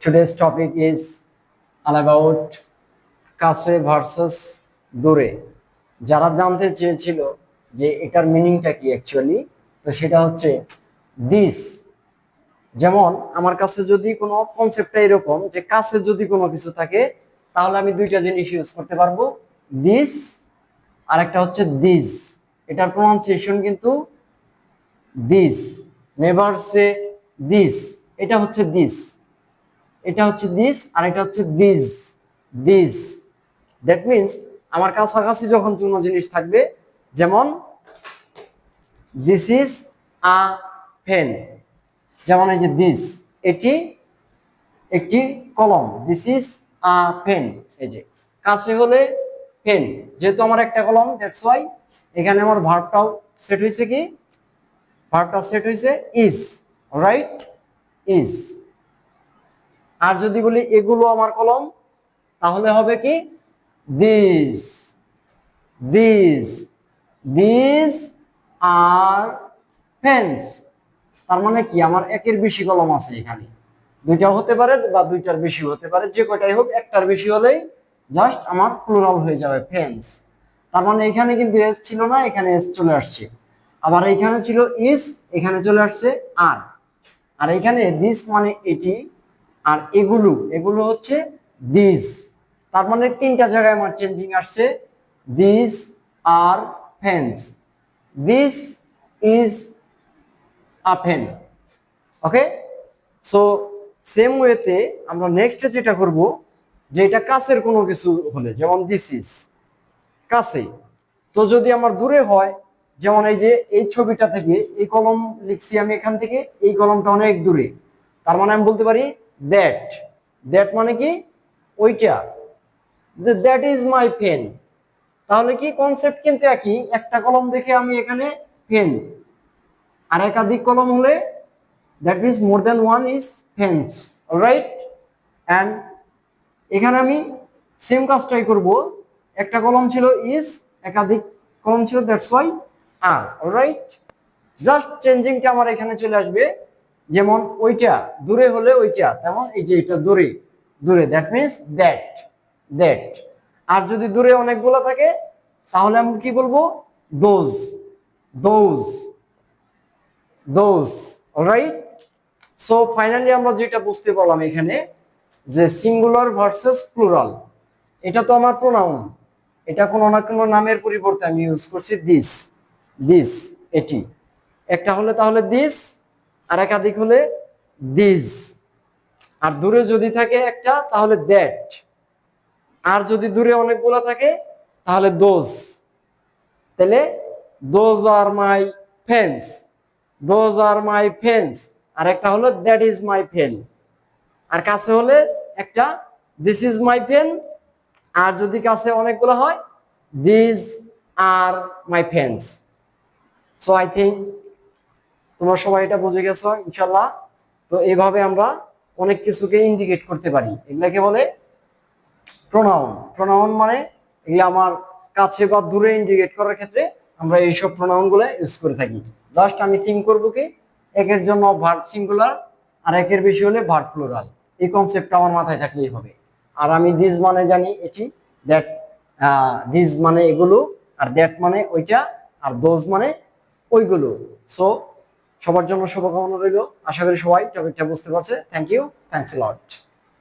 Today's topic is all about কাছে versus দূরে। যারা জানতে চেয়েছিল যে এটার মিনিংটা কি অ্যাকচুয়ালি, তো সেটা হচ্ছে দিস। যেমন আমার কাছে যদি কোনো কনসেপ্টটা এরকম যে কাছে যদি কোনো কিছু থাকে তাহলে আমি দুইটা জিনিস ইউজ করতে পারবো, দিস আর একটা হচ্ছে দিস। এটার প্রনাউন্সিয়েশন কিন্তু দিস, নেভার সে দিস। এটা হচ্ছে দিস, এটা হচ্ছে দিস আর এটা হচ্ছে দিস। দিস দ্যাট মিনস আমার কাছাকাছি যখন কোনো জিনিস থাকবে, যেমন দিস ইজ আ পেন, যেমন এই যে দিস, এটি একটি কলম, দিস ইজ আ পেন। এই যে কাছে হলে পেন, যেহেতু আমার একটা কলম দ্যাটস ওয়াই এখানে আমার ভার্বটাও সেট হয়েছে, কি ভার্বটা সেট হয়েছে ইজ, রাইট, ইজ। আর যদি বলি এগুলো আমার কলম তাহলে হবে কি this, this, this are pens. তার মানে কি আমার একের বেশি কলম আছে এখানে, দুইটাও হতে পারে বা দুইটার বেশি হতে পারে, যে কয়টাই হোক একটার বেশি হলেই জাস্ট আমার প্লুরাল হয়ে যাবে পেন্স। তার মানে এখানে কিন্তু এস ছিল না, এখানে এস চলে আসছে। আবার এখানে ছিল ইস, এখানে চলে আসছে আর। আর এখানে দিস মানে এটি, আর এগুলো এগুলো হচ্ছে দিস। তার মানে তিনটা জায়গায় আমার চেঞ্জিং আসছে, this are pens, this is a pen. Okay, so same ওয়েতে আমরা নেক্সট যেটা করব, যে এটা কাছের কোনো কিছু হলে, যেমন দিস ইজ কাছে। তো যদি আমার দূরে হয়, যেমন এই যে এই ছবিটা থেকে এই কলম লিখছি আমি এখান থেকে, এই কলমটা অনেক দূরে, তার মানে আমি বলতে পারি দ্যাট। দ্যাট মানে কি ওইটা, দ্যাট ইজ মাই পেন। তাহলে কি কনসেপ্ট কিন্তু একই, একটা কলম দেখে আমি এখানে পেন, আর একাধিক কলম হলে that means more than one is pens, alright. And এখানে আমি সেম কাজটাই করব, একটা কলম ছিল ইজ, একাধিক কলম ছিল that's why are, alright. Just চেঞ্জিংটা আমার এখানে চলে আসবে, যেমন ওইটা দূরে হলে ওইটা, তেমন এই যে এটা দূরে, দূরে দ্যাট মিনস দ্যাট, দ্যাট। আর যদি দূরে অনেকগুলো থাকে তাহলে আমি কি বলবো, those, those, those, alright. So finally আমরা যেটা বুঝতে পারলাম এখানে, যে সিঙ্গুলার ভার্সেস প্লুরাল, এটা তো আমার প্রোনাউন, এটা কোনো না কোনো নামের পরিবর্তে আমি ইউজ করছি দিস, দিস এটি। একটা হলে তাহলে দিস, আর একাধিক হলে দিস। আর দূরে যদি থাকে একটা তাহলে দ্যাট, আর যদি দূরে অনেকগুলো থাকে তাহলে দোজ। তাহলে those are my friends, those are my friends. আর একটা হলো দ্যাট ইজ মাই পেন। আর কাছে হলে একটা দিস ইজ মাই পেন। আর যদি কাছে অনেকগুলো হয় this are my friends. So I think তোমরা সবাই এটা বুঝে গেছো ইনশাল্লাহ। তো এইভাবে আমরা অনেক কিছুকে ইন্ডিকেট করতে পারি, এগুলাকে বলে প্রোনাউন। প্রোনাউন মানে এগুলো আমার কাছে বা দূরে ইন্ডিকেট করার ক্ষেত্রে আমরা এইসব প্রোনাউন গুলো ইউজ করে থাকি। জাস্ট আমি থিঙ্ক করবো কি একের জন্য ভার্ব সিঙ্গুলার আর একের বেশি হলে ভার্ব প্লুরাল, এই কনসেপ্টটা আমার মাথায় থাকলেই হবে। আর আমি দিস মানে জানি এটি, দ্যাট দিস মানে এগুলো, আর দ্যাট মানে ওইটা, আর দোজ মানে ওইগুলো। সো সবার জন্য শুভকামনা রইল, আশা করি সবাই টপিকটা বুঝতে পারছে। Thank you, thanks a lot.